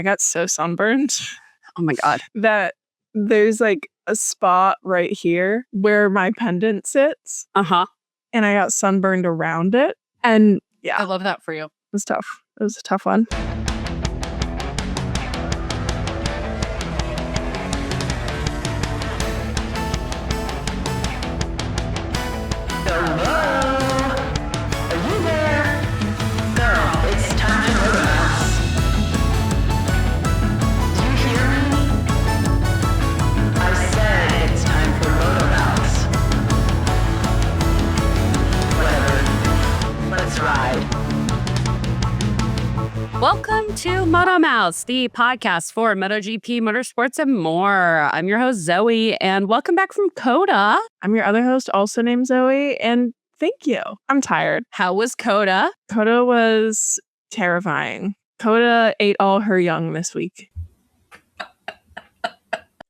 I got so sunburned Oh my God. that there's like a spot right here where my pendant sits. Uh-huh. And I got sunburned around it. And yeah, I love that for you. it was tough. It was a tough one. Welcome to MotoMouths, the podcast for MotoGP, motorsports, and more. I'm your host, Zoe, and welcome back from COTA. I'm your other host, also named Zoe, and thank you. I'm tired. How was COTA? COTA was terrifying. COTA ate all her young this week.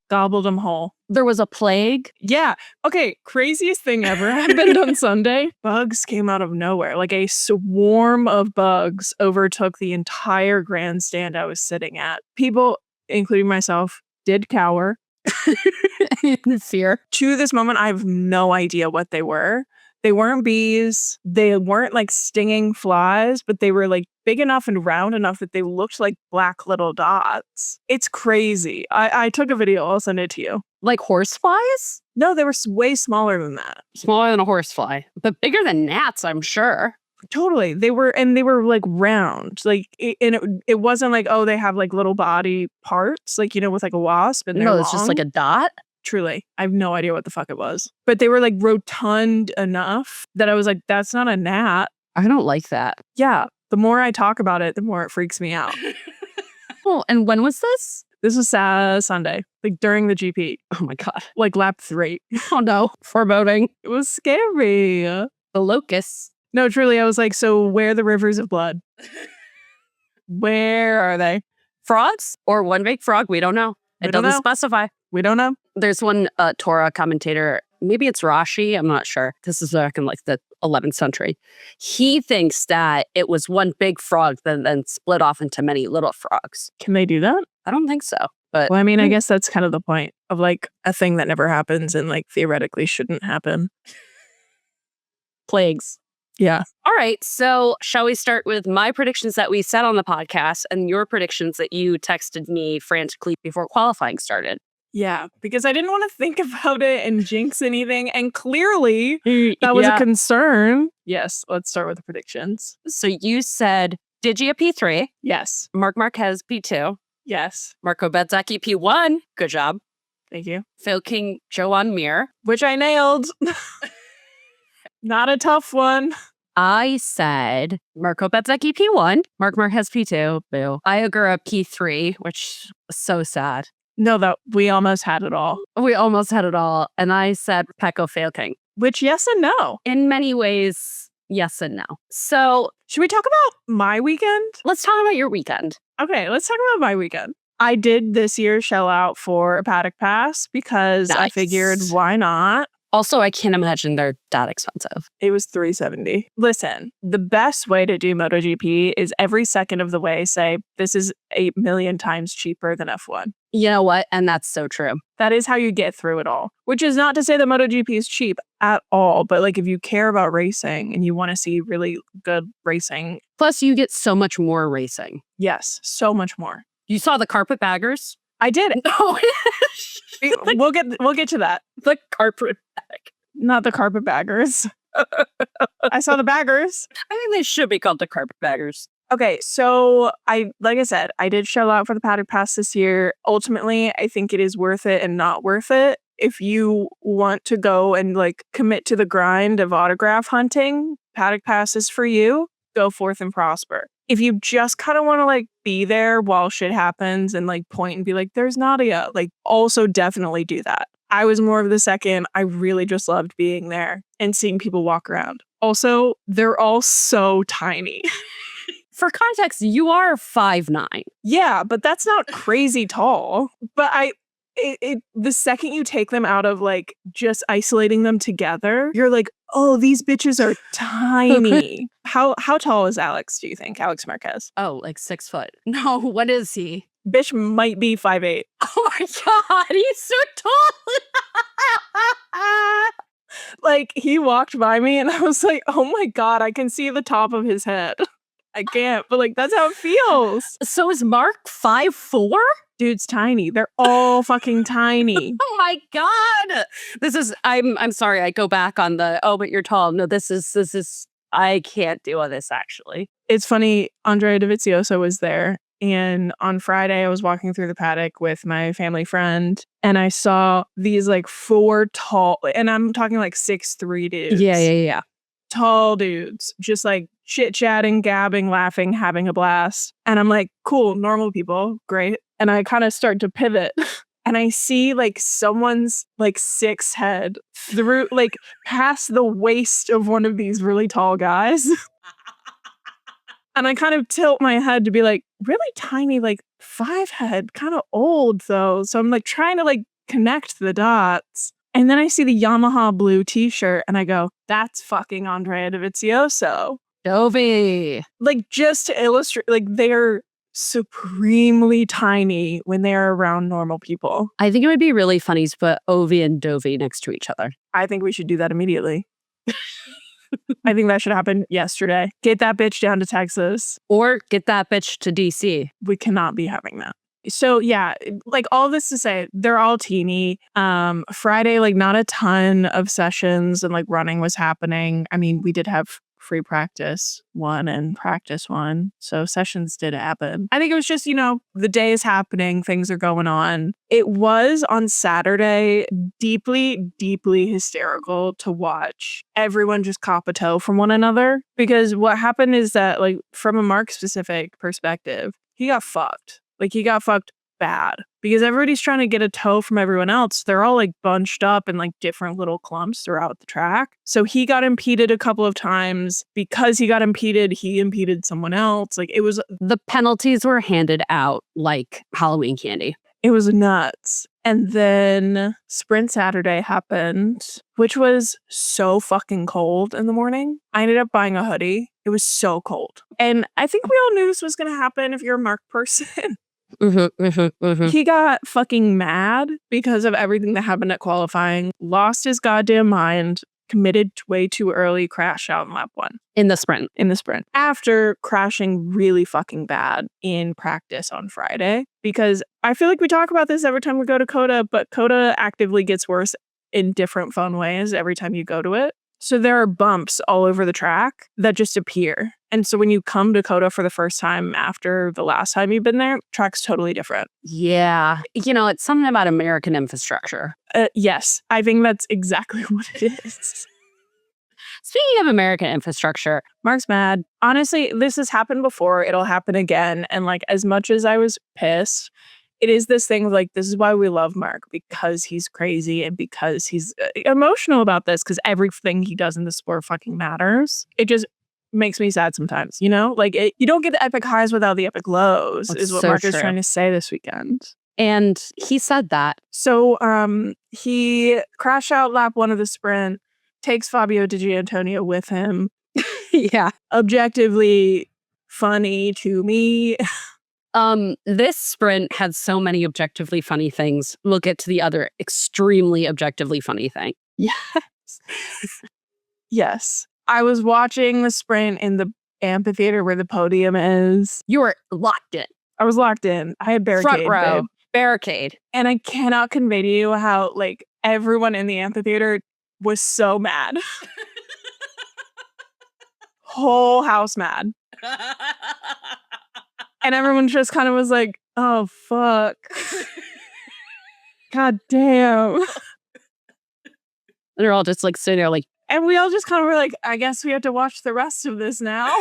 Gobbled them whole. There was a plague. Yeah. Okay. Craziest thing ever happened on Sunday. Bugs came out of nowhere. Like a swarm of bugs overtook the entire grandstand I was sitting at. People, including myself, did cower. In fear. To this moment, I have no idea what they were. They weren't bees. They weren't like stinging flies, but they were like big enough and round enough that they looked like black little dots. It's crazy. I took a video. I'll send it to you. Like horseflies? No, they were way smaller than that. Smaller than a horsefly, but bigger than gnats, I'm sure. Totally. They were like round. Like, it wasn't like, oh, they have like little body parts, like, you know, with like a wasp. And No, it's just like a dot. Truly, I have no idea what the fuck it was. But they were like rotund enough that I was like, that's not a gnat. I don't like that. Yeah. The more I talk about it, the more it freaks me out. Oh, and when was this? This was Sunday, like during the GP. Oh my God. Like lap 3. Oh no. Foreboding. It was scary. The locusts. No, truly, I was like, so where are the rivers of blood? Where are they? Frogs? Or one big frog? We don't know. It doesn't specify. We don't know. There's one Torah commentator, maybe it's Rashi, I'm not sure. This is back in like the 11th century. He thinks that it was one big frog that then split off into many little frogs. Can they do that? I don't think so. But well, I mean, I guess that's kind of the point of like a thing that never happens and like theoretically shouldn't happen. Plagues. Yeah. All right. So shall we start with my predictions that we said on the podcast and your predictions that you texted me frantically before qualifying started? Yeah, because I didn't want to think about it and jinx anything. And clearly that was a concern. Yes, let's start with the predictions. So you said Digi P3. Yes. Marc Marquez P2. Yes. Marco Bezzechi P1. Good job. Thank you. Phil King, Joan Mir. Which I nailed. Not a tough one. I said Marco Bezzechi P1. Marc Marquez P2. Boo. Iogura P3, which was so sad. No, that we almost had it all. We almost had it all. And I said Pecco Failking. Which, yes and no. In many ways, yes and no. So, should we talk about my weekend? Let's talk about your weekend. Okay, let's talk about my weekend. I did this year shell out for a paddock pass because I figured, why not? Also, I can't imagine they're that expensive. It was $370. Listen, the best way to do MotoGP is every second of the way say, this is 8 million times cheaper than F1. You know what? And that's so true. That is how you get through it all. Which is not to say that MotoGP is cheap at all. But like if you care about racing and you want to see really good racing. Plus, you get so much more racing. Yes, so much more. You saw the carpetbaggers? I did. No. We'll get to that. The carpet bag. Not the carpetbaggers. I saw the baggers. I think they should be called the carpetbaggers. Okay, so like I said, I did shell out for the paddock pass this year. Ultimately, I think it is worth it and not worth it. If you want to go and like commit to the grind of autograph hunting, paddock pass is for you. Go forth and prosper. If you just kind of want to like be there while shit happens and like point and be like, there's Nadia, like also definitely do that. I was more of the second. I really just loved being there and seeing people walk around. Also, they're all so tiny. For context, you are 5'9". Yeah, but that's not crazy tall. But the second you take them out of like just isolating them together, you're like, oh, these bitches are tiny. How tall is Alex, do you think? Alex Marquez? Oh, like 6 foot. No, what is he? Bitch might be 5'8". Oh my God, he's so tall. Like, he walked by me and I was like, oh my God, I can see the top of his head. I can't, but like, that's how it feels. So is Mark 5'4"? Dude's tiny. They're all fucking tiny. Oh my God. This is, I'm sorry, I go back on the, oh, but you're tall. No, this is, I can't do on this actually. It's funny, Andrea Dovizioso was there. And on Friday, I was walking through the paddock with my family friend, and I saw these like 4 tall, and I'm talking like 6'3" dudes. Yeah. Tall dudes, just like chit-chatting, gabbing, laughing, having a blast. And I'm like, cool, normal people, great. And I kind of start to pivot. And I see like someone's like 6 head through, like past the waist of one of these really tall guys. And I kind of tilt my head to be like, really tiny, like 5 head, kind of old though. So I'm like trying to like connect the dots. And then I see the Yamaha blue t-shirt and I go, that's fucking Andrea Dovizioso. Dovey. Like, just to illustrate, like, they're supremely tiny when they're around normal people. I think it would be really funny to put Ovi and Dovey next to each other. I think we should do that immediately. I think that should happen yesterday. Get that bitch down to Texas. Or get that bitch to DC. We cannot be having that. So yeah, like all this to say, they're all teeny. Friday, like not a ton of sessions and like running was happening. I mean, we did have free practice 1 and practice 1. So sessions did happen. I think it was just, the day is happening. Things are going on. It was on Saturday deeply, deeply hysterical to watch everyone just cop a toe from one another. Because what happened is that, like, from a Mark specific perspective, he got fucked. Like, he got fucked bad because everybody's trying to get a toe from everyone else. They're all like bunched up in like different little clumps throughout the track. So he got impeded a couple of times. Because he got impeded, he impeded someone else. Like, it was, the penalties were handed out like Halloween candy. It was nuts. And then Sprint Saturday happened, which was so fucking cold in the morning. I ended up buying a hoodie. It was so cold. And I think we all knew this was going to happen if you're a Mark person. He got fucking mad because of everything that happened at qualifying, lost his goddamn mind, committed way too early, crash out in lap 1. In the sprint. After crashing really fucking bad in practice on Friday. Because I feel like we talk about this every time we go to COTA, but COTA actively gets worse in different fun ways every time you go to it. So there are bumps all over the track that just appear. And so when you come to COTA for the first time after the last time you've been there, track's totally different. Yeah. It's something about American infrastructure. Yes, I think that's exactly what it is. Speaking of American infrastructure, Mark's mad. Honestly, this has happened before. It'll happen again. And like, as much as I was pissed, it is this thing like, this is why we love Mark, because he's crazy and because he's emotional about this, because everything he does in the sport fucking matters. It just makes me sad sometimes, Like, you don't get the epic highs without the epic lows, That's is what so Mark true. is trying to say this weekend. And he said that. So he crashed out lap 1 of the sprint, takes Fabio Di Giannantonio with him. Yeah. Objectively funny to me. This sprint had so many objectively funny things. We'll get to the other extremely objectively funny thing. Yes. I was watching the sprint in the amphitheater where the podium is. You were locked in. I was locked in. I had barricade. Front row. Babe. Barricade. And I cannot convey to you how, like, everyone in the amphitheater was so mad. Whole house mad. And everyone just kind of was like, oh, fuck. God damn. They're all just like sitting there like, and we all just kind of were like, I guess we have to watch the rest of this now.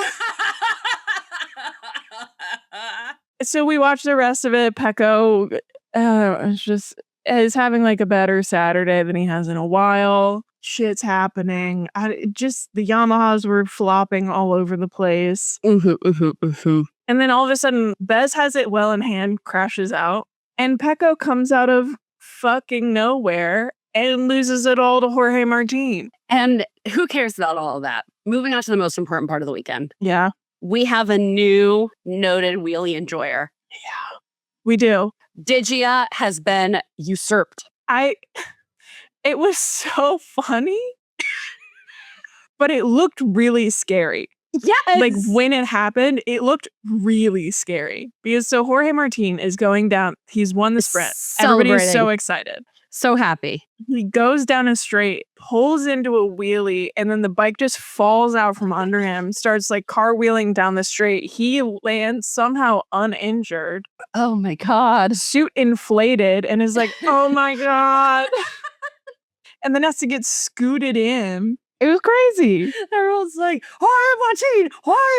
So we watched the rest of it. Pecco is having like a better Saturday than he has in a while. Shit's happening. The Yamahas were flopping all over the place. And then all of a sudden, Bez has it well in hand, crashes out. And Pecco comes out of fucking nowhere and loses it all to Jorge Martin. And who cares about all of that? Moving on to the most important part of the weekend. Yeah. We have a new Noted Wheelie Enjoyer. Yeah. We do. Digia has been usurped. It was so funny, but it looked really scary. Yes. Like when it happened, it looked really scary because so Jorge Martin is going down. He's won the sprint. Everybody's so Celebrating. excited. So happy. He goes down a straight, pulls into a wheelie, and then the bike just falls out from under him, starts like cartwheeling down the straight. He lands somehow uninjured, Oh my God. suit inflated, and is like, oh my God. And then has to get scooted in. It was crazy. Everyone's like, Jorge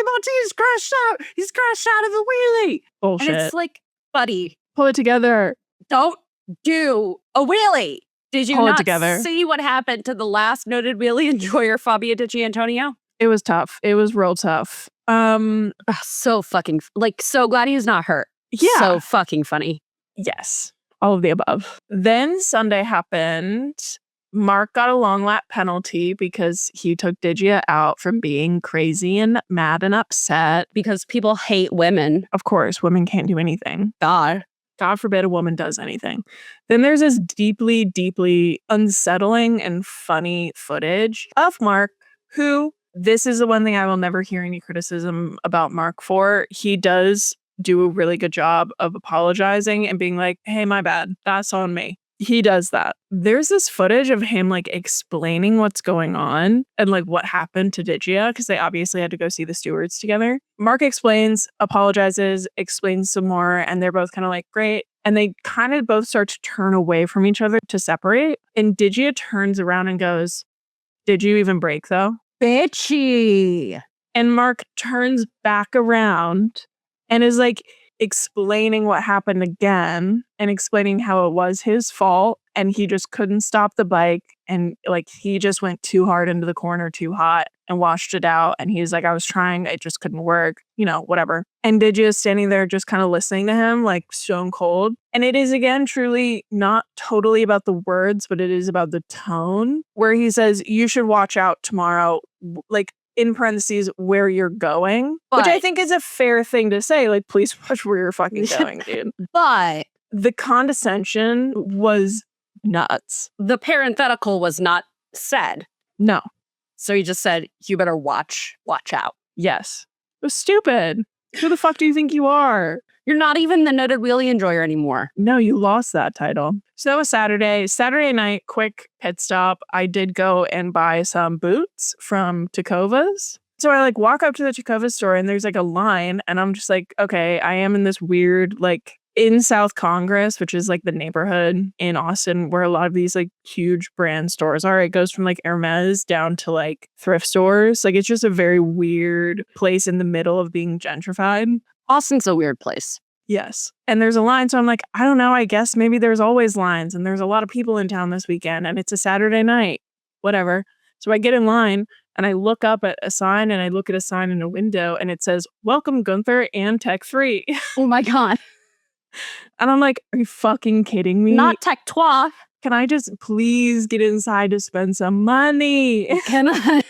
Martin's crashed out. He's crashed out of the wheelie. Bullshit. And it's like, buddy, Pull it together. don't do a wheelie. Did you Pull it not together. see what happened to the last Noted Wheelie Enjoyer, Fabio Di Gianantonio? It was tough. It was real tough. So fucking, like, so glad he's not hurt. Yeah. So fucking funny. Yes. All of the above. Then Sunday happened. Mark got a long lap penalty because he took Digia out from being crazy and mad and upset. Because people hate women. Of course, women can't do anything. God. God forbid a woman does anything. Then there's this deeply, deeply unsettling and funny footage of Mark, who, this is the one thing I will never hear any criticism about Mark for. He does do a really good job of apologizing and being like, hey, my bad. That's on me. He does that. There's this footage of him like explaining what's going on and like what happened to Digia because they obviously had to go see the stewards together. Mark explains, apologizes, explains some more, and they're both kind of like, great. And they kind of both start to turn away from each other to separate. And Digia turns around and goes, did you even break though? Bitchy. And Mark turns back around and is like, explaining what happened again and explaining how it was his fault and he just couldn't stop the bike and like he just went too hard into the corner too hot and washed it out and he's like I was trying, it just couldn't work, whatever. And Digia standing there just kind of listening to him like stone cold. And it is again truly not totally about the words, but it is about the tone where he says you should watch out tomorrow, like in parentheses, where you're going, which I think is a fair thing to say. Like, please watch where you're fucking going, dude. But the condescension was nuts. The parenthetical was not said. No. So he just said, you better watch out. Yes. It was stupid. Who the fuck do you think you are? You're not even the Noted Wheelie Enjoyer anymore. No, you lost that title. So that was Saturday. Saturday night, quick pit stop. I did go and buy some boots from Tecovas. So I walk up to the Tecovas store and there's a line and I'm just like, okay, I am in this weird in South Congress, which is the neighborhood in Austin where a lot of these huge brand stores are. It goes from Hermes down to thrift stores. It's just a very weird place in the middle of being gentrified. Austin's a weird place. Yes. And there's a line. So I'm like, I don't know. I guess maybe there's always lines and there's a lot of people in town this weekend and it's a Saturday night, whatever. So I get in line and I look up at a sign and I look at a sign in a window and it says, welcome Gunther and Tech 3. Oh my God. And I'm like, are you fucking kidding me? Not Tech 3. Can I just please get inside to spend some money? Can I?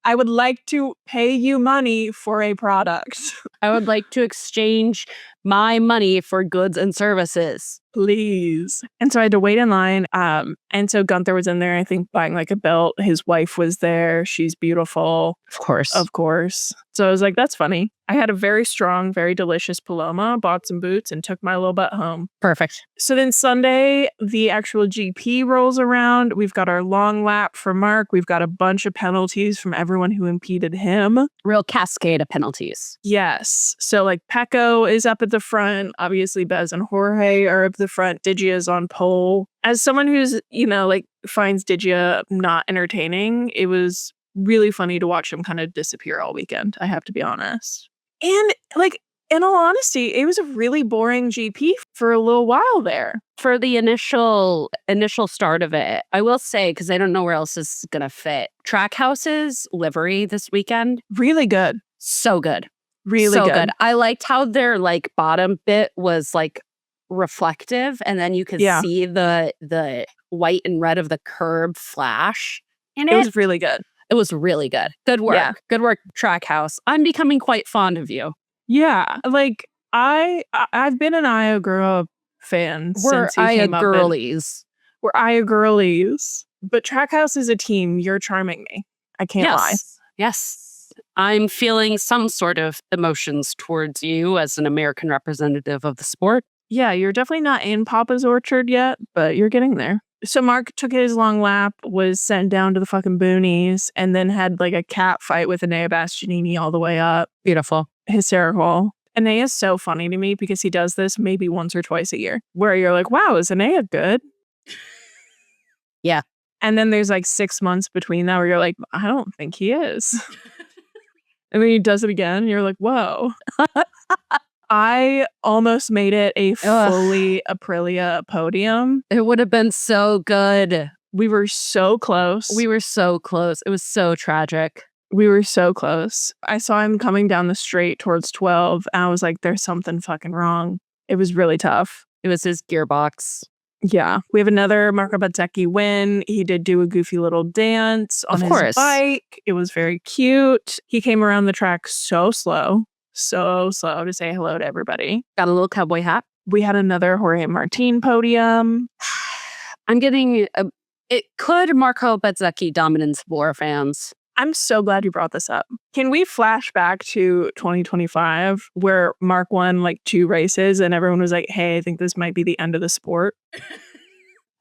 I would like to pay you money for a product. I would like to exchange my money for goods and services. Please. And so I had to wait in line. And so Gunther was in there, I think, buying a belt. His wife was there. She's beautiful. Of course. Of course. So I was like, that's funny. I had a very strong, very delicious Paloma, bought some boots, and took my little butt home. Perfect. So then Sunday, the actual GP rolls around. We've got our long lap for Mark. We've got a bunch of penalties from everyone who impeded him. Real cascade of penalties. Yes. So Pecco is up at the front. Obviously, Bez and Jorge are up the front. Digia is on pole. As someone who's, finds Digia not entertaining, it was really funny to watch him kind of disappear all weekend. I have to be honest. And in all honesty, it was a really boring GP for a little while there. For the initial start of it, I will say, because I don't know where else this is going to fit, Trackhouse's livery this weekend. Really good. So good. Really so good. I liked how their bottom bit was reflective and then you could see the white and red of the curb flash in it. It was really good. It was really good. Good work. Yeah. Good work, Trackhouse. I'm becoming quite fond of you. Yeah. I've been an Aya girl fan We're since he Aya came up. girlies. We're Aya girlies. But Trackhouse is a team. You're charming me. I can't lie. Yes. I'm feeling some sort of emotions towards you as an American representative of the sport. Yeah, you're definitely not in Papa's Orchard yet, but you're getting there. So Mark took his long lap, was sent down to the fucking boonies, and then had like a cat fight with Enea Bastianini all the way up. Beautiful. Hysterical. Enea is so funny to me because he does this maybe once or twice a year, where you're like, wow, is Enea good? Yeah. And then there's like 6 months between that where you're like, I don't think he is. And then he does it again, and you're like, whoa. I almost made it a fully Aprilia podium. It would have been so good. We were so close. We were so close. It was so tragic. We were so close. I saw him coming down the straight towards 12, and I was like, there's something fucking wrong. It was really tough. It was his gearbox. Yeah. We have another Marco Bezzechi win. He did do a goofy little dance on his bike. It was very cute. He came around the track so slow to say hello to everybody. Got a little cowboy hat. We had another Jorge Martin podium. I'm getting it could Marco Bezzechi dominance war fans. I'm so glad you brought this up. Can we flash back to 2025 where Mark won like 2 races and everyone was like, hey, I think this might be the end of the sport?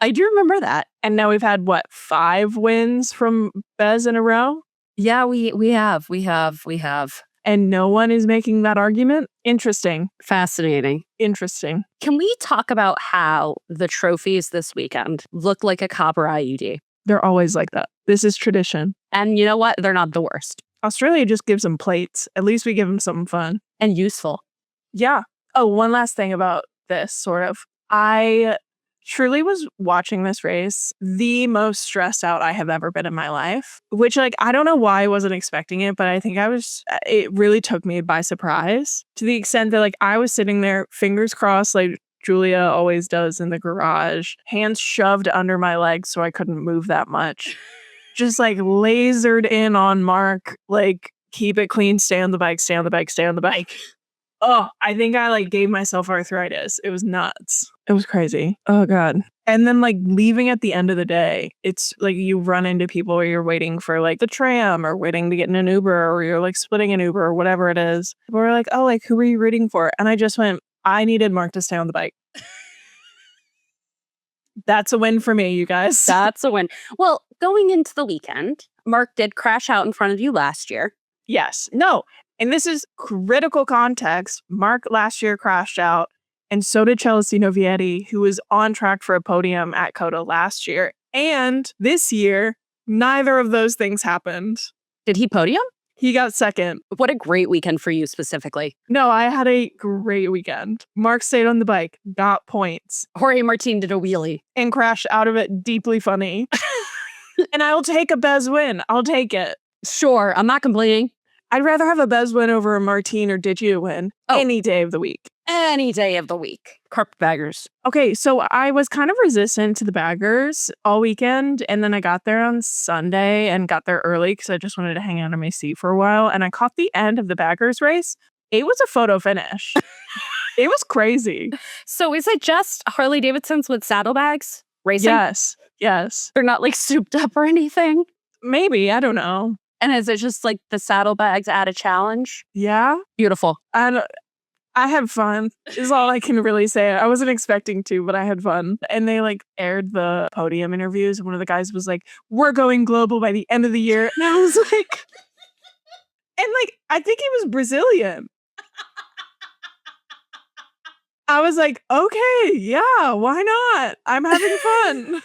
I do remember that. And now we've had, 5 wins from Bez in a row? Yeah, we have. And no one is making that argument? Interesting. Fascinating. Interesting. Can we talk about how the trophies this weekend look like a copper IUD? They're always like that. This is tradition. And you know what? They're not the worst. Australia just gives them plates. At least we give them something fun. And useful. Yeah. Oh, one last thing about this, sort of. I truly was watching this race the most stressed out I have ever been in my life, which I don't know why I wasn't expecting it, but I think it really took me by surprise to the extent that I was sitting there, fingers crossed, like Julia always does in the garage, hands shoved under my legs so I couldn't move that much. Just lasered in on Mark, keep it clean, stay on the bike, stay on the bike, stay on the bike. Oh, I think I gave myself arthritis. It was nuts. It was crazy. Oh God. And then leaving at the end of the day, it's you run into people where you're waiting for the tram or waiting to get in an Uber or you're splitting an Uber or whatever it is. People are like, oh, who are you rooting for? And I just went, I needed Mark to stay on the bike. That's a win for me, you guys. That's a win. Well, going into the weekend, Mark did crash out in front of you last year. Yes. No. And this is critical context. Mark last year crashed out, and so did Celestino Vietti, who was on track for a podium at COTA last year. And this year, neither of those things happened. Did he podium? He got second. What a great weekend for you specifically. No, I had a great weekend. Mark stayed on the bike, got points. Jorge Martin did a wheelie. And crashed out of it deeply funny. And I will take a Bez win. I'll take it. Sure, I'm not complaining. I'd rather have a Bez win over a Martin or Digia win any day of the week. Any day of the week. Carpetbaggers. Okay, so I was kind of resistant to the baggers all weekend, and then I got there on Sunday and got there early because I just wanted to hang out in my seat for a while, and I caught the end of the baggers race. It was a photo finish. It was crazy. So is it just Harley Davidsons with saddlebags racing? Yes. They're not souped up or anything? Maybe, I don't know. And is it just the saddlebags add a challenge? Yeah. Beautiful. I had fun, is all I can really say. I wasn't expecting to, but I had fun. And they aired the podium interviews. And one of the guys was like, we're going global by the end of the year. And I was like, and I think he was Brazilian. I was like, okay, yeah, why not? I'm having fun.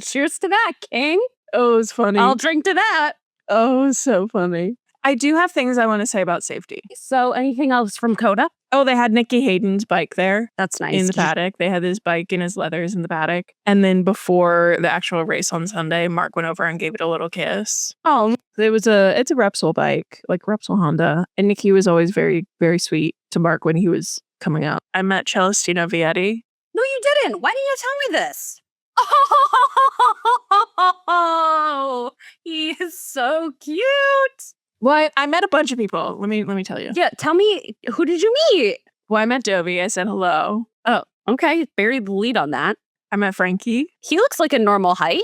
Cheers to that, King. Oh, it was funny. I'll drink to that. Oh, it was so funny. I do have things I want to say about safety. So anything else from COTA? Oh, they had Nicky Hayden's bike there. That's nice. In the paddock. They had his bike and his leathers in the paddock. And then before the actual race on Sunday, Mark went over and gave it a little kiss. Oh, it's a Repsol bike, Repsol Honda. And Nicky was always very, very sweet to Mark when he was coming out. I met Celestino Vietti. No, you didn't. Why didn't you tell me this? Oh, he is so cute. Well, I met a bunch of people. Let me tell you. Yeah, tell me, who did you meet? Well, I met Dovey. I said hello. Oh, okay. Buried the lead on that. I met Frankie. He looks like a normal height.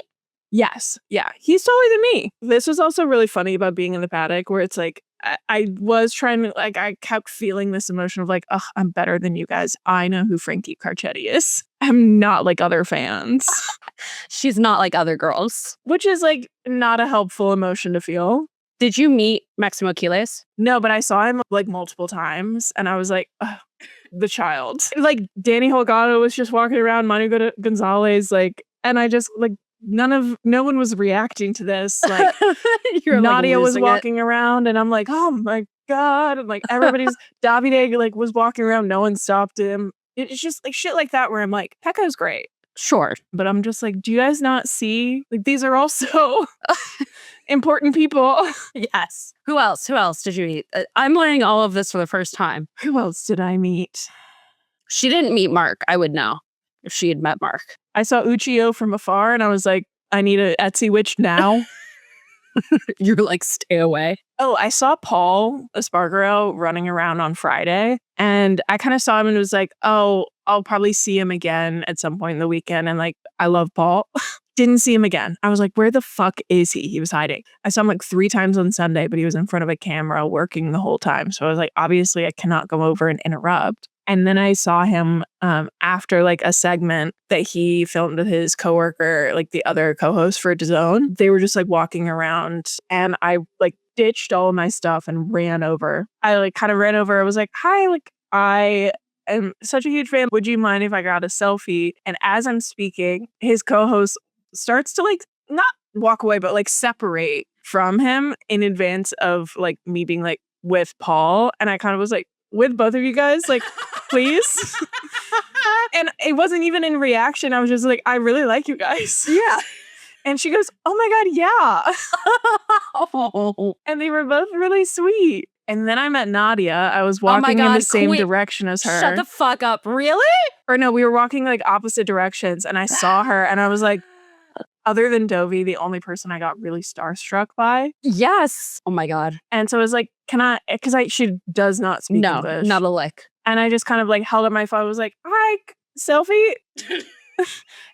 Yes. Yeah. He's taller than me. This was also really funny about being in the paddock where it's like, I was trying to, like, I kept feeling this emotion of like, oh, I'm better than you guys. I know who Frankie Carcetti is. I'm not like other fans. She's not like other girls. Which is like not a helpful emotion to feel. Did you meet Maximo Quiles? No, but I saw him like multiple times and I was like, the child. Like Danny Holgado was just walking around, Manu Gonzalez, like, and I just like, no one was reacting to this. Like Nadia was walking around and I'm like, oh my God. And like everybody's Davide like was walking around. No one stopped him. It's just like shit like that where I'm like, Pecco's great. Sure. But I'm just like, do you guys not see? Like these are also important people. Yes. Who else? Who else did you meet? I'm learning all of this for the first time. Who else did I meet? She didn't meet Mark. I would know if she had met Mark. I saw Uchiyo from afar and I was like, I need a Etsy witch now. You're like, stay away. Oh, I saw Paul Espargaro running around on Friday and I kind of saw him and was like, oh, I'll probably see him again at some point in the weekend. And like, I love Paul. Didn't see him again. I was like, where the fuck is he? He was hiding. I saw him like 3 times on Sunday, but he was in front of a camera working the whole time. So I was like, obviously I cannot go over and interrupt. And then I saw him after like a segment that he filmed with his coworker, like the other co-host for DAZN. They were just like walking around and I like ditched all of my stuff and ran over. I like kind of ran over. I was like, hi, like I am such a huge fan. Would you mind if I got a selfie? And as I'm speaking, his co-host starts to like not walk away, but like separate from him in advance of like me being like with Paul. And I kind of was like, with both of you guys, like, please. And it wasn't even in reaction. I was just like, I really like you guys. Yeah. And she goes, oh my God, yeah. And they were both really sweet. And then I met Nadia. I was walking in the same direction as her. Shut the fuck up. Really? Or no, we were walking like opposite directions and I saw her and I was like, other than Dovey, the only person I got really starstruck by. Yes. Oh my God. And so I was like, can I, because she does not speak English. Not a lick. And I just kind of like held up my phone. I was like, hi, selfie.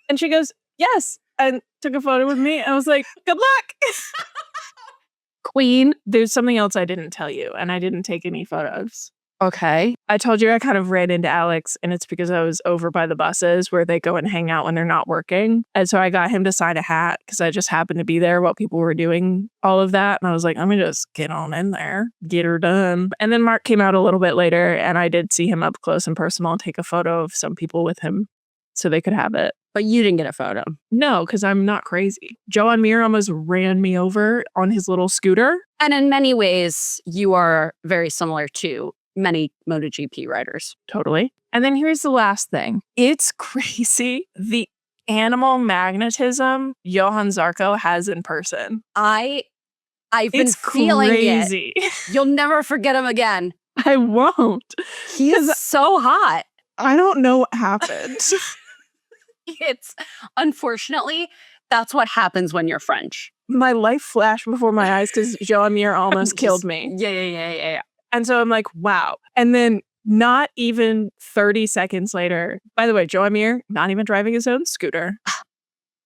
And she goes, yes. And took a photo with me. I was like, good luck. Queen. There's something else I didn't tell you and I didn't take any photos. Okay. I told you I kind of ran into Alex and it's because I was over by the buses where they go and hang out when they're not working. And so I got him to sign a hat because I just happened to be there while people were doing all of that. And I was like, let me just get on in there, get her done. And then Mark came out a little bit later and I did see him up close and personal and take a photo of some people with him so they could have it. But you didn't get a photo. No, because I'm not crazy. Joan Mir almost ran me over on his little scooter. And in many ways, you are very similar to many MotoGP riders. Totally. And then here's the last thing. It's crazy the animal magnetism Johan Zarco has in person. I've been feeling crazy. It. You'll never forget him again. I won't. He is so hot. I don't know what happened. It's unfortunately, that's what happens when you're French. My life flashed before my eyes because Joan Mir almost killed me. Yeah. And so I'm like, wow. And then not even 30 seconds later, by the way, Joan Mir, not even driving his own scooter.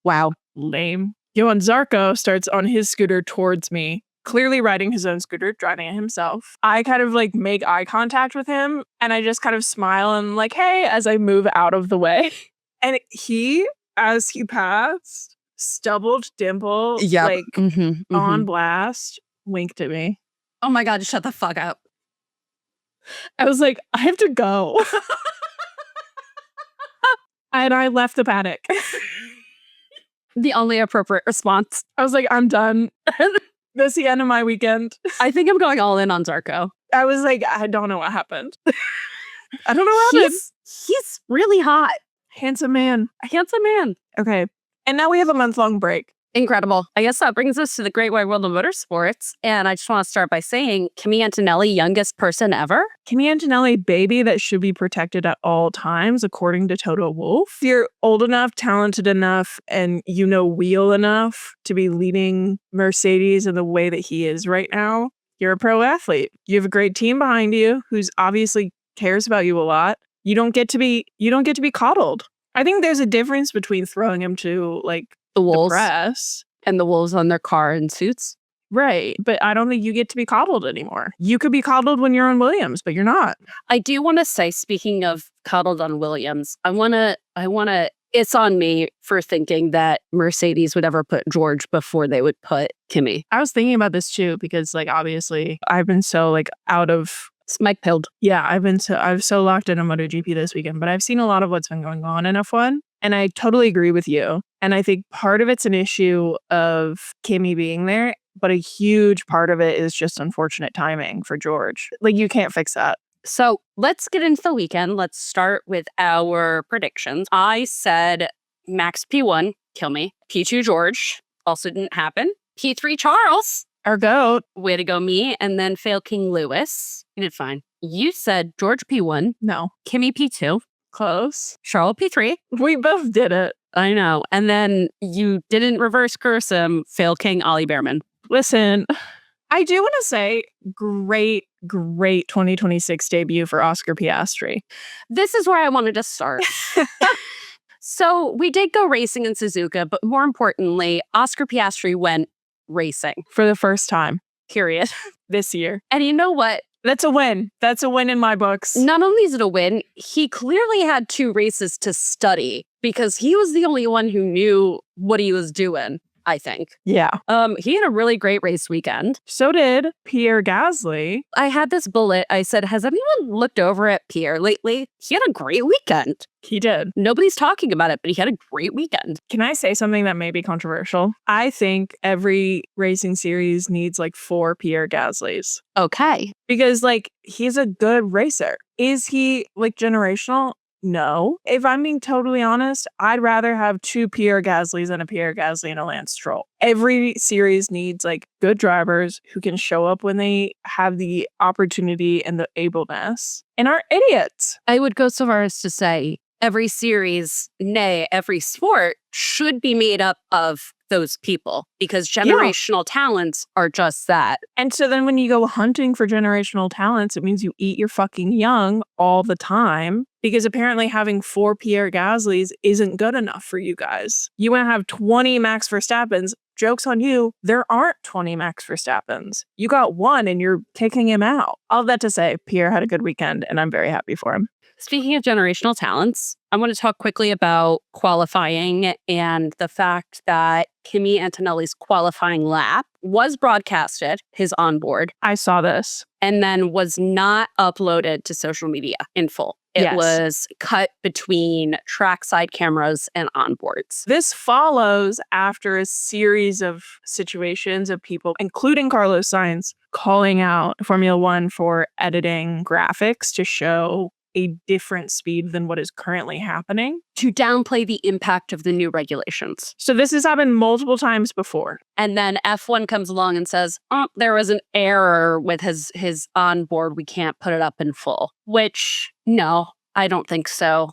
Wow. Lame. Johan Zarco starts on his scooter towards me, clearly riding his own scooter, driving it himself. I kind of like make eye contact with him and I just kind of smile and like, hey, as I move out of the way. And he, as he passed, stubbled dimple, like on blast, winked at me. Oh my God, shut the fuck up. I was like, I have to go. And I left the paddock. The only appropriate response. I was like, I'm done. That's the end of my weekend. I think I'm going all in on Zarco. I was like, I don't know what happened. I don't know what happened. He's really hot. Handsome man. A handsome man. Okay. And now we have a month-long break. Incredible. I guess that brings us to the great wide world of motorsports. And I just want to start by saying, Kimi Antonelli, youngest person ever. Kimi Antonelli, baby that should be protected at all times, according to Toto Wolff. If you're old enough, talented enough, and wheel enough to be leading Mercedes in the way that he is right now, You're a pro athlete. You have a great team behind you who's obviously cares about you a lot. You don't get to be coddled. I think there's a difference between throwing him to like The the wolves press. and the wolves on their car and suits. Right. But I don't think you get to be coddled anymore. You could be coddled when you're on Williams, but you're not. I do want to say, speaking of coddled on Williams, I want to, it's on me for thinking that Mercedes would ever put George before they would put Kimi. I was thinking about this too, because like obviously I've been so like out of Mike pilled. Yeah, I've so locked in on MotoGP this weekend, but I've seen a lot of what's been going on in F1, and I totally agree with you. And I think part of it's an issue of Kimi being there, but a huge part of it is just unfortunate timing for George. Like, you can't fix that. So let's get into the weekend. Let's start with our predictions. I said Max P1, kill me. P2 George, also didn't happen. P3 Charles. Our GOAT. Way to go, me. And then Fail King Lewis. You did fine. You said George P1. No. Kimmy P2. Close. Charles P3. We both did it. I know. And then you didn't reverse curse him. Fail King Ollie Behrman. Listen, I do want to say great 2026 debut for Oscar Piastri. This is where I wanted to start. So we did go racing in Suzuka, but more importantly, Oscar Piastri went racing. For the first time. Period. This year. And you know what? That's a win. That's a win in my books. Not only is it a win, he clearly had 2 races to study because he was the only one who knew what he was doing, I think. Yeah. He had a really great race weekend. So did Pierre Gasly. I had this bullet. I said, has anyone looked over at Pierre lately? He had a great weekend. He did. Nobody's talking about it, but he had a great weekend. Can I say something that may be controversial? I think every racing series needs like 4 Pierre Gaslys. Okay. Because like he's a good racer. Is he like generational? No. If I'm being totally honest, I'd rather have 2 Pierre Gaslys than a Pierre Gasly and a Lance Stroll. Every series needs like good drivers who can show up when they have the opportunity and the ableness and are idiots. I would go so far as to say every series, nay, every sport should be made up of those people because generational talents are just that. And so then when you go hunting for generational talents, it means you eat your fucking young all the time because apparently having 4 Pierre Gaslys isn't good enough for you guys. You want to have 20 Max Verstappens. Joke's on you. There aren't 20 Max Verstappens. You got 1 and you're kicking him out. All that to say, Pierre had a good weekend and I'm very happy for him. Speaking of generational talents, I want to talk quickly about qualifying and the fact that Kimi Antonelli's qualifying lap was broadcasted, his onboard. I saw this. And then was not uploaded to social media in full. It was cut between trackside cameras and onboards. This follows after a series of situations of people, including Carlos Sainz, calling out Formula One for editing graphics to show a different speed than what is currently happening. To downplay the impact of the new regulations. So this has happened multiple times before. And then F1 comes along and says, oh, there was an error with his onboard. We can't put it up in full. Which, no, I don't think so.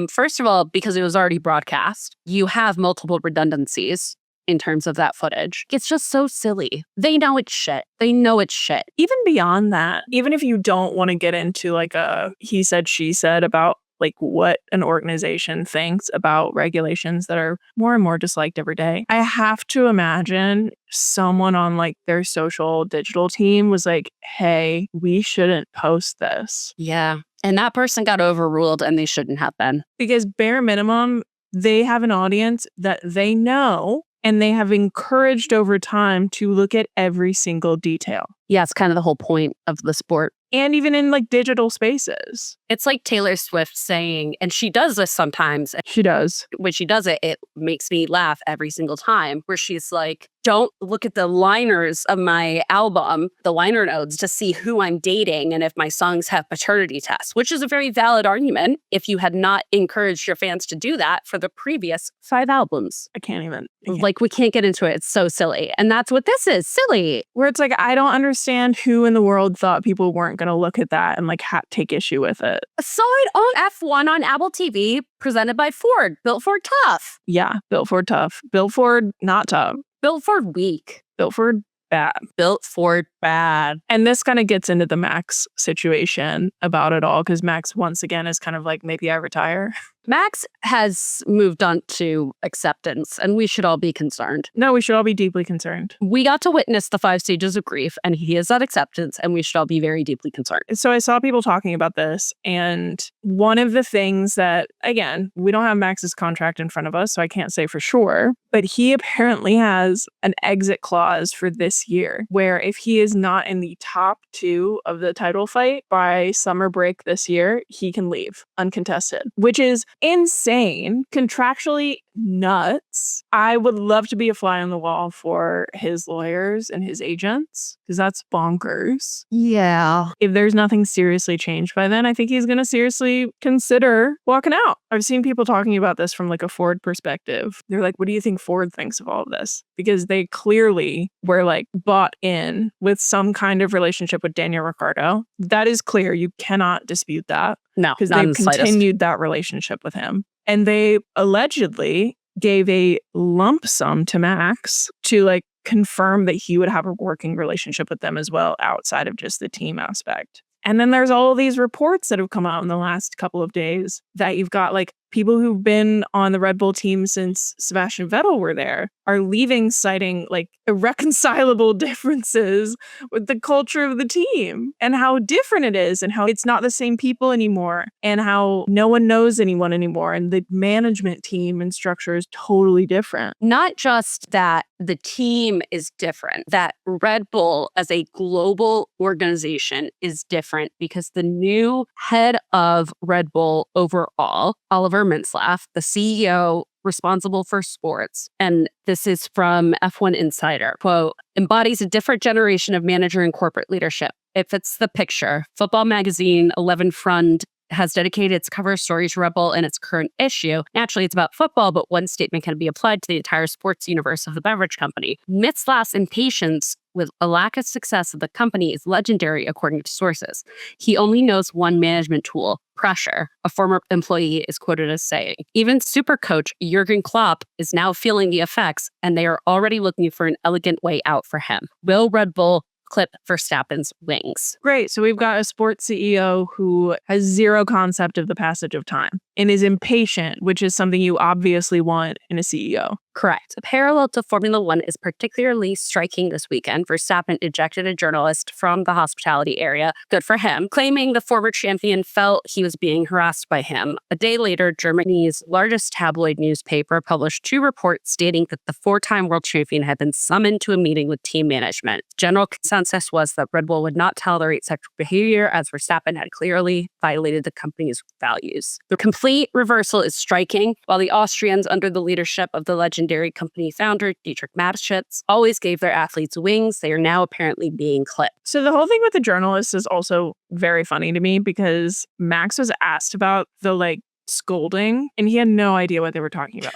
First of all, because it was already broadcast, you have multiple redundancies in terms of that footage. It's just so silly. They know it's shit. They know it's shit. Even beyond that, even if you don't want to get into like a he said, she said about like what an organization thinks about regulations that are more and more disliked every day, I have to imagine someone on like their social digital team was like, hey, we shouldn't post this. Yeah. And that person got overruled and they shouldn't have been. Because bare minimum, they have an audience that they know and they have encouraged over time to look at every single detail. Yeah, it's kind of the whole point of the sport. And even in like digital spaces. It's like Taylor Swift saying, and she does this sometimes. She does. When she does it, it makes me laugh every single time, where she's like, don't look at the liners of my album, the liner notes, to see who I'm dating and if my songs have paternity tests, which is a very valid argument if you had not encouraged your fans to do that for the previous 5 albums. I can't even. Like, we can't get into it. It's so silly. And that's what this is, silly. Where it's like, I don't understand who in the world thought people weren't going to look at that and like take issue with it. Saw it on F1 on Apple TV, presented by Ford. Built Ford tough. Yeah, Built Ford tough. Built Ford not tough. Built Ford weak. Built Ford bad. Built Ford bad. And this kind of gets into the Max situation about it all, because Max, once again, is kind of like, maybe I retire. Max has moved on to acceptance, and we should all be concerned. No, we should all be deeply concerned. We got to witness the 5 stages of grief, and he is at acceptance, and we should all be very deeply concerned. So I saw people talking about this, and one of the things that, again, we don't have Max's contract in front of us, so I can't say for sure, but he apparently has an exit clause for this year, where if he is not in the top 2 of the title fight by summer break this year, he can leave uncontested, which is insane, contractually nuts. I would love to be a fly on the wall for his lawyers and his agents, because that's bonkers. Yeah. If there's nothing seriously changed by then, I think he's going to seriously consider walking out. I've seen people talking about this from like a Ford perspective. They're like, what do you think Ford thinks of all of this? Because they clearly were like bought in with some kind of relationship with Daniel Ricciardo. That is clear. You cannot dispute that. No, Because not in they've the slightest. continued that relationship with him. And they allegedly gave a lump sum to Max to like confirm that he would have a working relationship with them as well, outside of just the team aspect. And then there's all of these reports that have come out in the last couple of days that you've got like people who've been on the Red Bull team since Sebastian Vettel were there are leaving, citing like irreconcilable differences with the culture of the team and how different it is and how it's not the same people anymore and how no one knows anyone anymore. And the management team and structure is totally different. Not just that the team is different, that Red Bull as a global organization is different because the new head of Red Bull overall, Oliver Mintzlaff, the CEO responsible for sports, and this is from F1 Insider, quote, embodies a different generation of manager and corporate leadership. It fits the picture. Football magazine 11 Front has dedicated its cover story to Red Bull in its current issue. Naturally, it's about football, but one statement can be applied to the entire sports universe of the beverage company. Mitzlaff's impatience with a lack of success of the company is legendary, according to sources. He only knows one management tool, pressure, a former employee is quoted as saying. Even super coach Jurgen Klopp is now feeling the effects, and they are already looking for an elegant way out for him. Will Red Bull clip Verstappen's wings? Great. So we've got a sports CEO who has zero concept of the passage of time and is impatient, which is something you obviously want in a CEO. Correct. A parallel to Formula One is particularly striking this weekend. Verstappen ejected a journalist from the hospitality area, good for him, claiming the former champion felt he was being harassed by him. A day later, Germany's largest tabloid newspaper published 2 reports stating that the 4-time world champion had been summoned to a meeting with team management. General consensus was that Red Bull would not tolerate such behavior, as Verstappen had clearly violated the company's values. The complete reversal is striking. While the Austrians, under the leadership of the legendary company founder Dietrich Mateschitz, always gave their athletes wings, they are now apparently being clipped. So the whole thing with the journalists is also very funny to me, because Max was asked about the like scolding and he had no idea what they were talking about.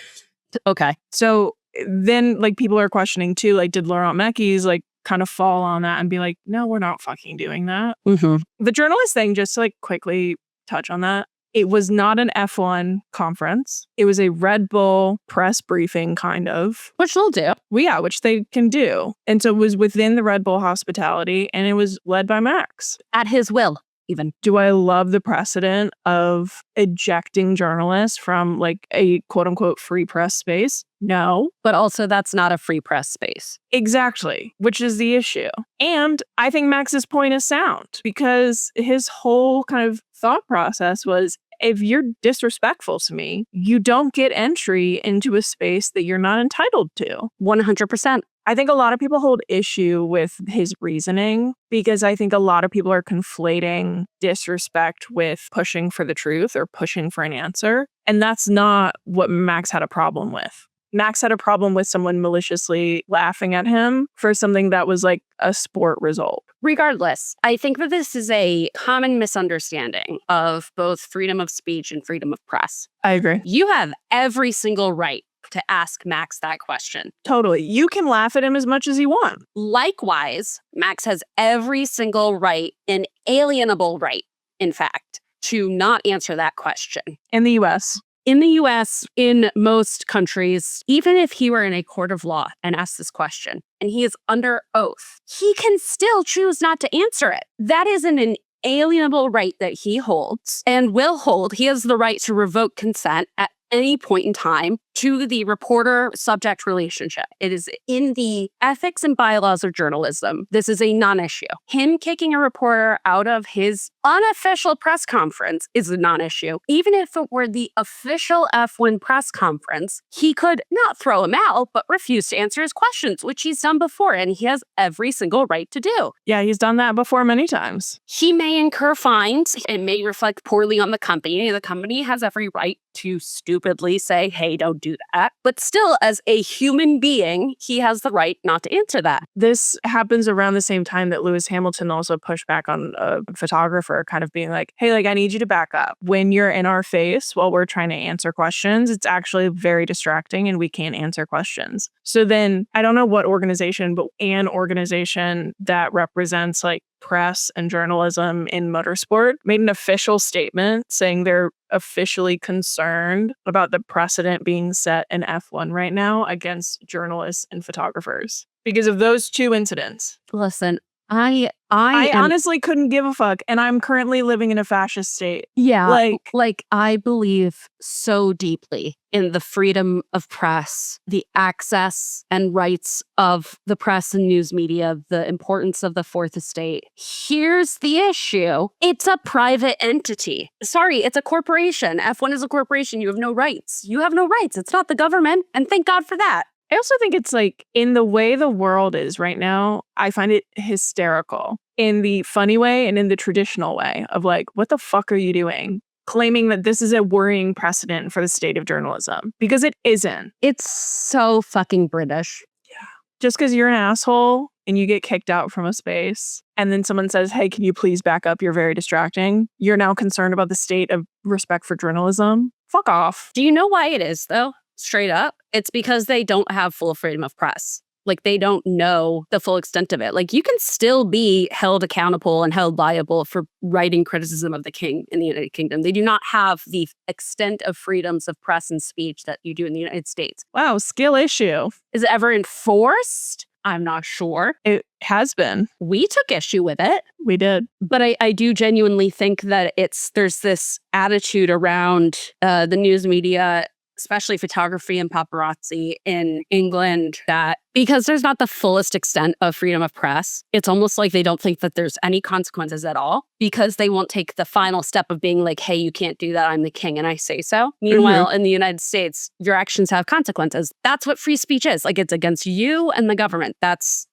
Okay. So then like people are questioning too, like, did Laurent Mekies like kind of fall on that and be like, no, we're not fucking doing that. Mm-hmm. The journalist thing, just to like quickly touch on that, it was not an F1 conference. It was a Red Bull press briefing, kind of. Which they'll do. Well, yeah, which they can do. And so it was within the Red Bull hospitality, and it was led by Max. At his will, even. Do I love the precedent of ejecting journalists from like a quote unquote free press space? No. But also, that's not a free press space. Exactly, which is the issue. And I think Max's point is sound, because his whole kind of thought process was, if you're disrespectful to me, you don't get entry into a space that you're not entitled to. 100%. I think a lot of people hold issue with his reasoning, because I think a lot of people are conflating disrespect with pushing for the truth or pushing for an answer. And that's not what Max had a problem with. Max had a problem with someone maliciously laughing at him for something that was like a sport result. Regardless, I think that this is a common misunderstanding of both freedom of speech and freedom of press. I agree. You have every single right to ask Max that question. Totally. You can laugh at him as much as you want. Likewise, Max has every single right, inalienable right, in fact, to not answer that question. In the US. In the US, in most countries, even if he were in a court of law and asked this question and he is under oath, he can still choose not to answer it. That is an inalienable right that he holds and will hold. He has the right to revoke consent at any point in time to the reporter-subject relationship. It is in the ethics and bylaws of journalism. This is a non-issue. Him kicking a reporter out of his unofficial press conference is a non-issue. Even if it were the official F1 press conference, he could not throw him out, but refuse to answer his questions, which he's done before, and he has every single right to do. Yeah, he's done that before many times. He may incur fines. It may reflect poorly on the company. The company has every right to stupidly say, hey, don't do that. But still, as a human being, he has the right not to answer that. This happens around the same time that Lewis Hamilton also pushed back on a photographer, kind of being like, hey, like, I need you to back up. When you're in our face while we're trying to answer questions, it's actually very distracting and we can't answer questions. So then I don't know what organization, but an organization that represents like press and journalism in motorsport made an official statement saying they're officially concerned about the precedent being set in F1 right now against journalists and photographers because of those two incidents. Listen, I honestly couldn't give a fuck, and I'm currently living in a fascist state. Yeah, like I believe so deeply in the freedom of press, the access and rights of the press and news media, the importance of the fourth estate. Here's the issue. It's a private entity. Sorry, it's a corporation. F1 is a corporation. You have no rights. You have no rights. It's not the government, and thank God for that. I also think it's like in the way the world is right now, I find it hysterical in the funny way and in the traditional way of like, what the fuck are you doing? Claiming that this is a worrying precedent for the state of journalism because it isn't. It's so fucking British. Yeah. Just because you're an asshole and you get kicked out from a space and then someone says, hey, can you please back up? You're very distracting. You're now concerned about the state of respect for journalism. Fuck off. Do you know why it is though? Straight up, it's because they don't have full freedom of press. Like, they don't know the full extent of it. Like, you can still be held accountable and held liable for writing criticism of the king in the United Kingdom. They do not have the extent of freedoms of press and speech that you do in the United States. Wow, skill issue. Is it ever enforced? I'm not sure. It has been. We took issue with it. We did. But I do genuinely think that there's this attitude around the news media, especially photography and paparazzi in England, that because there's not the fullest extent of freedom of press, it's almost like they don't think that there's any consequences at all because they won't take the final step of being like, hey, you can't do that. I'm the king and I say so. Meanwhile, in the United States, your actions have consequences. That's what free speech is. Like, it's against you and the government.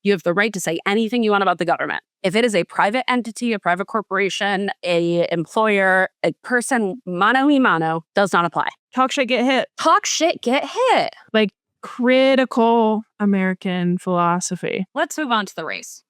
You have the right to say anything you want about the government. If it is a private entity, a private corporation, a employer, a person, mano a mano, does not apply. Talk shit, get hit. Talk shit, get hit. Like critical American philosophy. Let's move on to the race.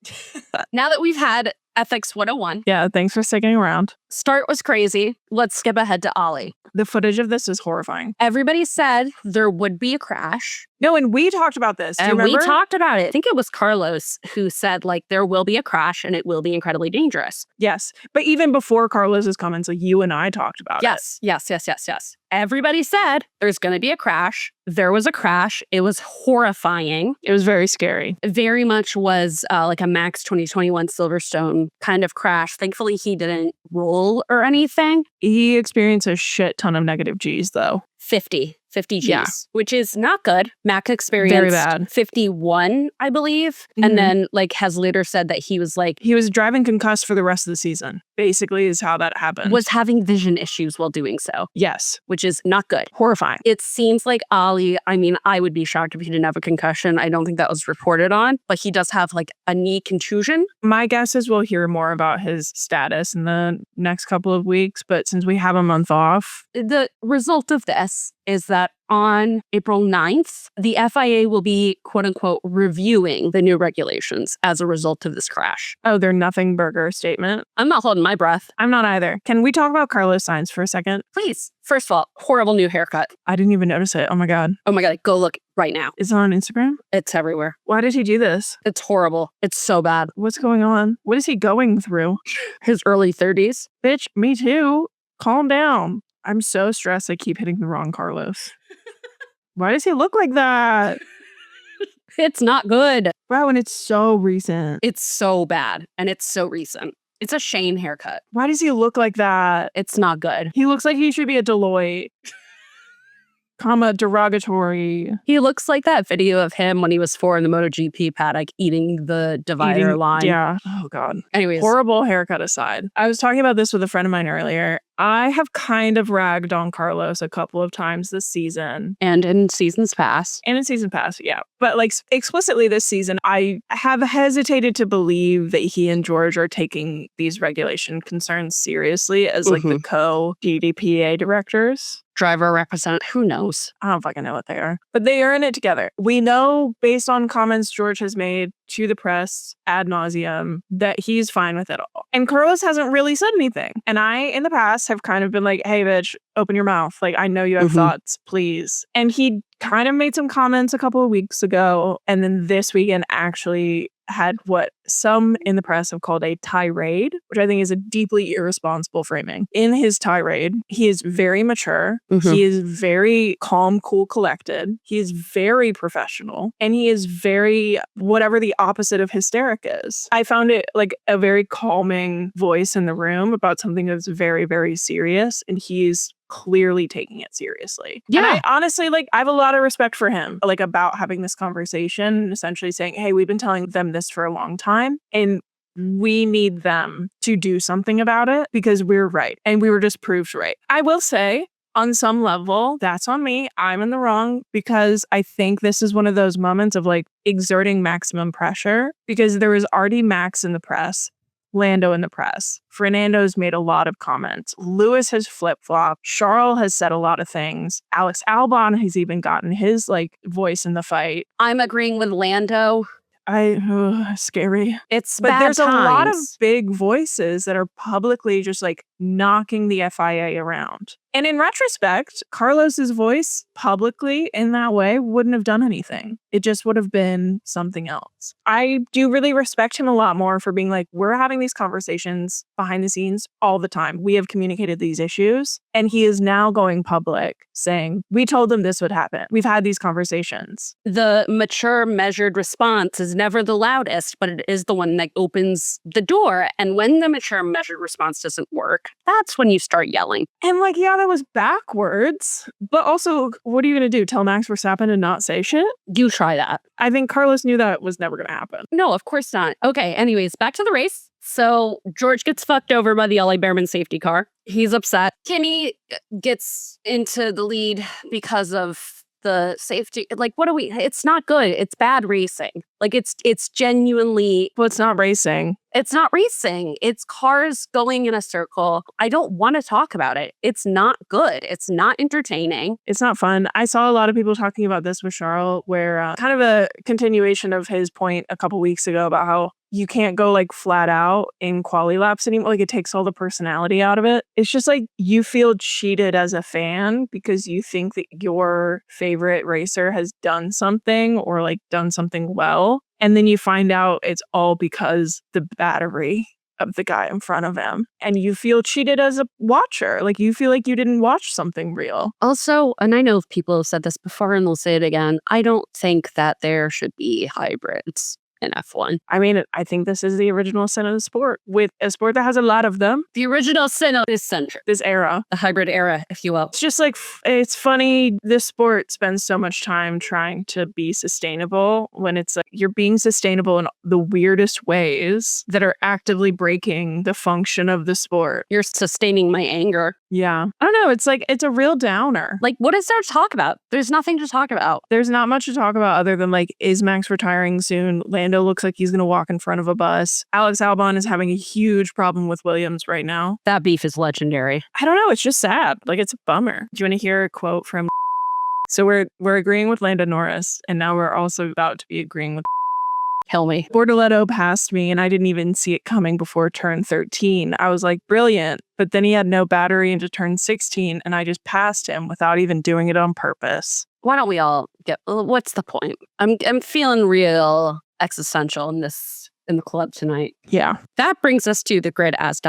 Now that we've had Ethics 101. Yeah, thanks for sticking around. Start was crazy. Let's skip ahead to Ollie. The footage of this is horrifying. Everybody said there would be a crash. No, and we talked about this. Do you remember? We talked about it. I think it was Carlos who said, like, there will be a crash and it will be incredibly dangerous. Yes. But even before Carlos's comments, like, you and I talked about it. Yes. Everybody said there's going to be a crash. There was a crash. It was horrifying. It was very scary. It very much was like a Max 2021 Silverstone kind of crash. Thankfully, he didn't roll or anything. He experienced a shit ton of negative Gs, though. 50 Gs, which is not good. Max experienced very bad. 51, I believe. And then has later said that he was driving concussed for the rest of the season, basically, is how that happened. Was having vision issues while doing so. Yes. Which is not good. Horrifying. It seems like Ollie, I mean, I would be shocked if he didn't have a concussion. I don't think that was reported on, but he does have like a knee contusion. My guess is we'll hear more about his status in the next couple of weeks, but since we have a month off. The result of this is that on April 9th, the FIA will be, quote unquote, reviewing the new regulations as a result of this crash. Oh, their nothing burger statement. I'm not holding my breath. I'm not either. Can we talk about Carlos Sainz for a second? Please. First of all, horrible new haircut. I didn't even notice it. Oh my God. Go look right now. Is it on Instagram? It's everywhere. Why did he do this? It's horrible. It's so bad. What's going on? What is he going through? His early 30s. Bitch, me too. Calm down. I'm so stressed I keep hitting the wrong Carlos. Why does he look like that? It's not good. Wow, and it's so recent. It's so bad, and it's so recent. It's a Shane haircut. Why does he look like that? It's not good. He looks like he should be a Deloitte. Derogatory. He looks like that video of him when he was 4 in the MotoGP paddock eating the divider line. Yeah. Oh, God. Anyways. Horrible haircut aside. I was talking about this with a friend of mine earlier. I have kind of ragged on Carlos a couple of times this season. And in seasons past. Yeah. But like explicitly this season, I have hesitated to believe that he and George are taking these regulation concerns seriously as like the co-GDPA directors. Driver representative, who knows? I don't fucking know what they are. But they are in it together. We know, based on comments George has made to the press ad nauseum, that he's fine with it all. And Carlos hasn't really said anything. And I, in the past, have kind of been like, hey, bitch, open your mouth. Like, I know you have thoughts, please. And he kind of made some comments a couple of weeks ago. And then this weekend actually had what some in the press have called a tirade, which I think is a deeply irresponsible framing. In his tirade, he is very mature. He is very calm, cool, collected. He is very professional. And he is very whatever the opposite of hysteric is. I found it like a very calming voice in the room about something that's very, very serious. And he's clearly taking it seriously. Yeah. And I honestly, like, I have a lot of respect for him, like, about having this conversation and essentially saying, hey, we've been telling them this for a long time and we need them to do something about it because we're right. And we were just proved right. I will say, on some level, that's on me. I'm in the wrong because I think this is one of those moments of like exerting maximum pressure because there was already Max in the press. Lando in the press. Fernando's made a lot of comments. Lewis has flip-flopped. Charles has said a lot of things. Alex Albon has even gotten his like voice in the fight. I'm agreeing with Lando. Scary. But there's a lot of big voices that are publicly just like knocking the FIA around. And in retrospect, Carlos's voice publicly in that way wouldn't have done anything. It just would have been something else. I do really respect him a lot more for being like, we're having these conversations behind the scenes all the time. We have communicated these issues. And he is now going public saying, we told them this would happen. We've had these conversations. The mature, measured response is never the loudest, but it is the one that opens the door. And when the mature, measured response doesn't work, that's when you start yelling. And like, yeah, that was backwards. But also, what are you going to do? Tell Max Verstappen to not say shit? You try that. I think Carlos knew that was never going to happen. No, of course not. Okay, anyways, back to the race. So George gets fucked over by the Ollie Behrman safety car. He's upset. Kimi gets into the lead because of the safety. Like, it's not good. It's bad racing. Like, it's genuinely. Well, it's not racing. It's not racing. It's cars going in a circle. I don't want to talk about it. It's not good. It's not entertaining. It's not fun. I saw a lot of people talking about this with Charles, where kind of a continuation of his point a couple weeks ago about how you can't go like flat out in quali laps anymore. Like, it takes all the personality out of it. It's just like you feel cheated as a fan because you think that your favorite racer has done something or like done something well. And then you find out it's all because the battery of the guy in front of him. And you feel cheated as a watcher. Like, you feel like you didn't watch something real. Also, and I know people have said this before and they'll say it again, I don't think that there should be hybrids in F1. I mean, I think this is the original sin of the sport, with a sport that has a lot of them. The original sin of this century. This era. The hybrid era, if you will. It's just like, it's funny, this sport spends so much time trying to be sustainable when it's like you're being sustainable in the weirdest ways that are actively breaking the function of the sport. You're sustaining my anger. Yeah. I don't know. It's like, it's a real downer. Like, what is there to talk about? There's nothing to talk about. There's not much to talk about other than like, is Max retiring soon? Lando looks like he's going to walk in front of a bus. Alex Albon is having a huge problem with Williams right now. That beef is legendary. I don't know. It's just sad. Like, it's a bummer. Do you want to hear a quote from? So we're agreeing with Lando Norris, and now we're also about to be agreeing with. Kill me. Bortoletto passed me, and I didn't even see it coming before turn 13. I was like, brilliant. But then he had no battery into turn 16, and I just passed him without even doing it on purpose. Why don't we all what's the point? I'm feeling real existential in this in the club tonight. Yeah. That brings us to the grid as ...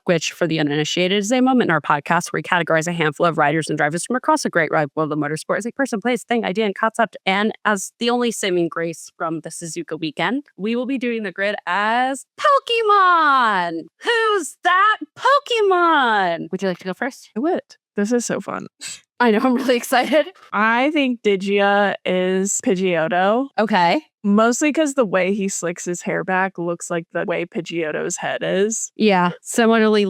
which for the uninitiated is a moment in our podcast where we categorize a handful of riders and drivers from across a great wide world of motorsport as a person, place, thing, idea, and concept. And as the only saving grace from the Suzuka weekend, we will be doing the grid as Pokemon. Who's that Pokemon? Would you like to go first? I would. This is so fun. I know, I'm really excited. I think Digia is Pidgeotto. Okay. Mostly because the way he slicks his hair back looks like the way Pidgeotto's head is. Yeah. Similarly,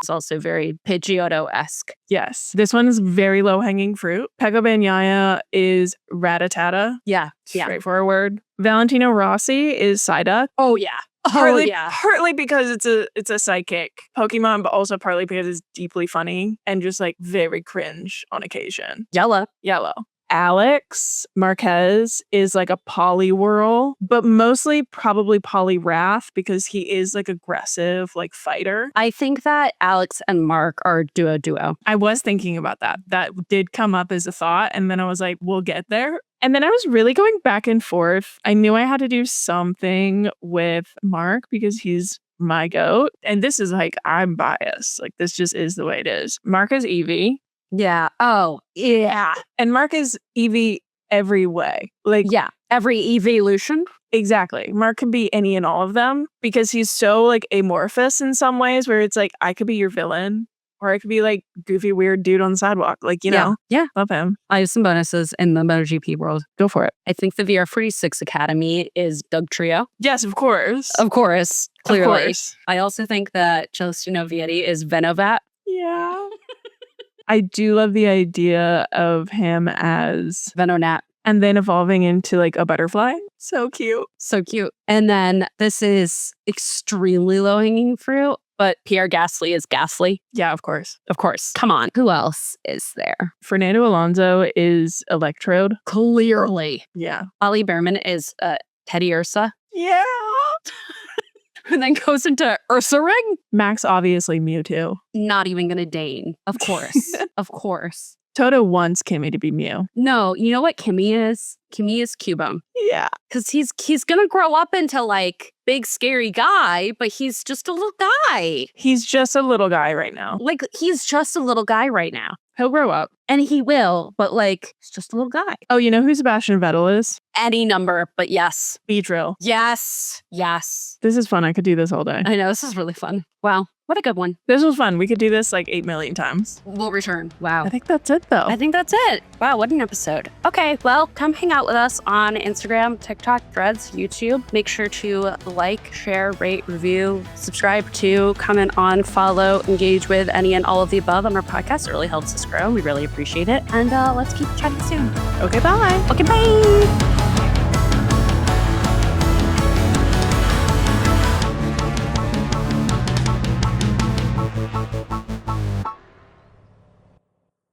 is also very Pidgeotto-esque. Yes. This one is very low-hanging fruit. Pecco Bagnaia is Rattata. Yeah. Straightforward. Valentino Rossi is Psyduck. Oh, yeah. Partly because it's a psychic Pokemon, but also partly because it's deeply funny and just like very cringe on occasion. Yellow. Alex Marquez is like a Poliwhirl, but mostly probably Poliwrath because he is like aggressive, like fighter. I think that Alex and Mark are duo. I was thinking about that. That did come up as a thought, and then I was like, we'll get there. And then I was really going back and forth. I knew I had to do something with Mark because he's my goat. And this is like, I'm biased. Like, this just is the way it is. Mark is Eevee. Yeah. Oh, yeah. And Mark is Eevee every way. Like, yeah. Every evolution. Exactly. Mark can be any and all of them because he's so like amorphous in some ways where it's like, I could be your villain. Or I could be like goofy, weird dude on the sidewalk. Like, you know. Yeah. Love him. I have some bonuses in the MotoGP world. Go for it. I think the VR46 Academy is Doug Trio. Yes, of course. Of course. Clearly. Of course. I also think that Celestino Vietti is Venovat. Yeah. I do love the idea of him as Venonat. And then evolving into like a butterfly. So cute. So cute. And then this is extremely low-hanging fruit. But Pierre Gasly is Gasly. Yeah, of course. Of course. Come on. Who else is there? Fernando Alonso is Electrode. Clearly. Yeah. Ollie Behrman is Teddy Ursa. Yeah. And then goes into Ursa Ring. Max, obviously Mewtwo. Not even going to deign. Of course. Of course. Toto wants Kimi to be Mew. No, you know what Kimi is? Kimi is Cubone. Yeah. Because he's going to grow up into like big scary guy, but he's just a little guy. He's just a little guy right now. Like he's just a little guy right now. He'll grow up. And he will, but like he's just a little guy. Oh, you know who Sebastian Vettel is? Any number, but yes. Beatrill. Yes. Yes. This is fun. I could do this all day. I know. This is really fun. Wow. What a good one. This was fun. We could do this like 8 million times. We'll return. Wow. I think that's it though. I think that's it. Wow, what an episode. Okay, well, come hang out with us on Instagram, TikTok, Threads, YouTube. Make sure to like, share, rate, review, subscribe to, comment on, follow, engage with any and all of the above on our podcast. It really helps us grow. We really appreciate it. And let's keep chatting soon. Okay, bye. Okay, bye.